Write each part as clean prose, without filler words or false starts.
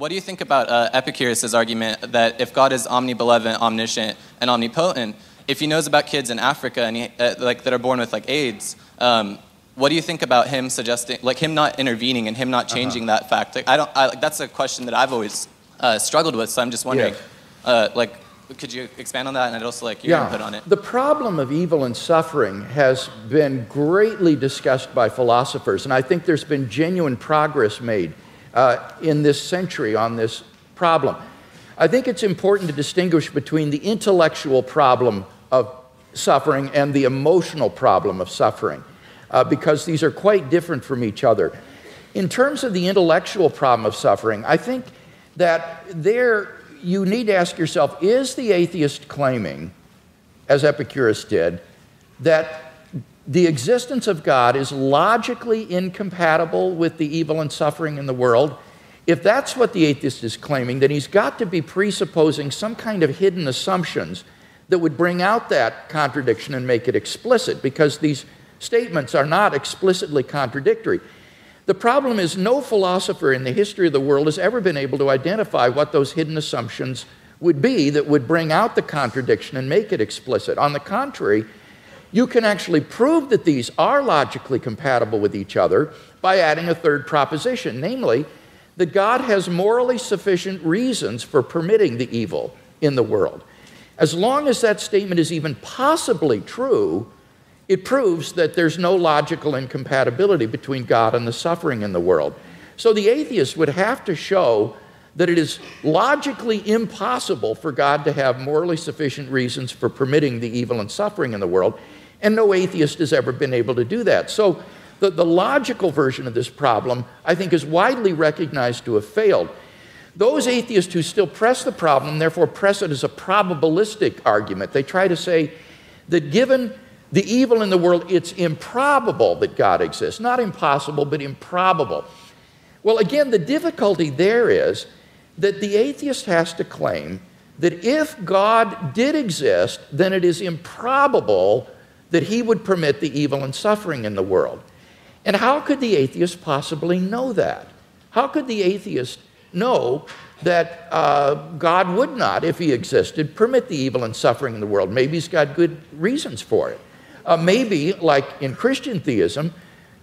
What do you think about Epicurus' argument that if God is omnibenevolent, omniscient, and omnipotent, if he knows about kids in Africa and that are born with AIDS, what do you think about him suggesting, him not intervening and him not changing that fact? That's a question that I've always struggled with. So I'm just wondering, could you expand on that? And I'd also like your input on it. The problem of evil and suffering has been greatly discussed by philosophers, and I think there's been genuine progress made in this century on this problem. I think it's important to distinguish between the intellectual problem of suffering and the emotional problem of suffering, because these are quite different from each other. In terms of the intellectual problem of suffering, I think that you need to ask yourself, is the atheist claiming, as Epicurus did, that the existence of God is logically incompatible with the evil and suffering in the world? If that's what the atheist is claiming, then he's got to be presupposing some kind of hidden assumptions that would bring out that contradiction and make it explicit, because these statements are not explicitly contradictory. The problem is no philosopher in the history of the world has ever been able to identify what those hidden assumptions would be that would bring out the contradiction and make it explicit. On the contrary, you can actually prove that these are logically compatible with each other by adding a third proposition, namely that God has morally sufficient reasons for permitting the evil in the world. As long as that statement is even possibly true, it proves that there's no logical incompatibility between God and the suffering in the world. So the atheist would have to show that it is logically impossible for God to have morally sufficient reasons for permitting the evil and suffering in the world, and no atheist has ever been able to do that. So the logical version of this problem, I think, is widely recognized to have failed. Those atheists who still press the problem, therefore press it as a probabilistic argument. They try to say that given the evil in the world, it's improbable that God exists. Not impossible, but improbable. Well, again, the difficulty there is that the atheist has to claim that if God did exist, then it is improbable that he would permit the evil and suffering in the world. And how could the atheist possibly know that? How could the atheist know that God would not, if he existed, permit the evil and suffering in the world? Maybe he's got good reasons for it. Maybe, like in Christian theism,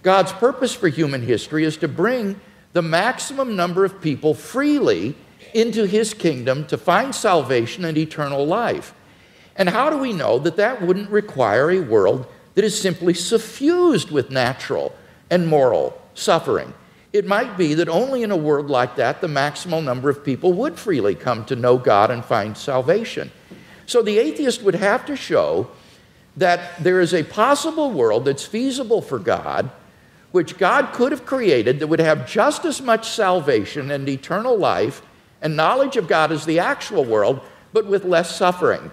God's purpose for human history is to bring the maximum number of people freely into his kingdom to find salvation and eternal life. And how do we know that that wouldn't require a world that is simply suffused with natural and moral suffering? It might be that only in a world like that the maximal number of people would freely come to know God and find salvation. So the atheist would have to show that there is a possible world that's feasible for God, which God could have created, that would have just as much salvation and eternal life and knowledge of God as the actual world, but with less suffering.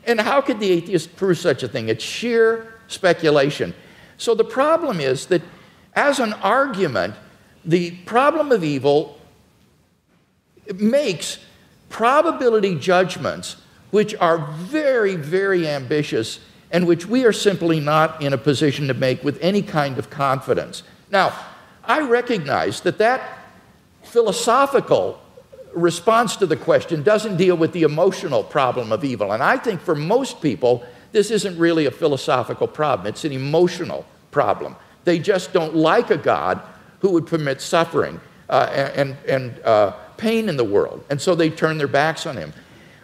And how could the atheist prove such a thing? It's sheer speculation. So the problem is that as an argument, the problem of evil makes probability judgments which are very, very ambitious and which we are simply not in a position to make with any kind of confidence. Now, I recognize that that philosophical response to the question doesn't deal with the emotional problem of evil. And I think for most people, this isn't really a philosophical problem. It's an emotional problem. They just don't like a God who would permit suffering and pain in the world. And so they turn their backs on him.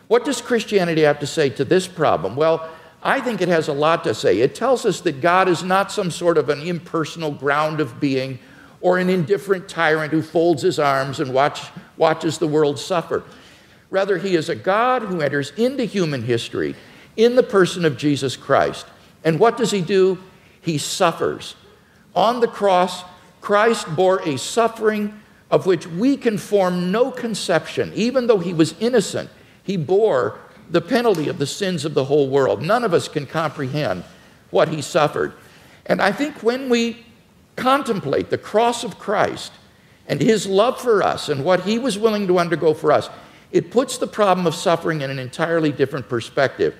What does Christianity have to say to this problem? Well, I think it has a lot to say. It tells us that God is not some sort of an impersonal ground of being or an indifferent tyrant who folds his arms and watches the world suffer. Rather, he is a God who enters into human history in the person of Jesus Christ. And what does he do? He suffers. On the cross, Christ bore a suffering of which we can form no conception. Even though he was innocent, he bore the penalty of the sins of the whole world. None of us can comprehend what he suffered. And I think when we contemplate the cross of Christ and his love for us and what he was willing to undergo for us, it puts the problem of suffering in an entirely different perspective.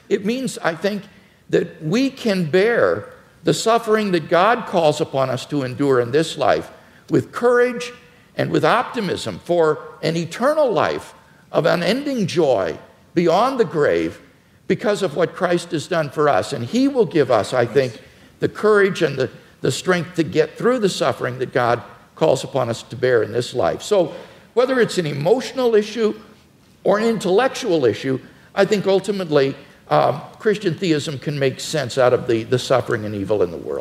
It means, I think, that we can bear the suffering that God calls upon us to endure in this life with courage and with optimism for an eternal life of unending joy beyond the grave because of what Christ has done for us. And he will give us, I think, the courage and the strength to get through the suffering that God calls upon us to bear in this life. So whether it's an emotional issue or an intellectual issue, I think ultimately Christian theism can make sense out of the suffering and evil in the world.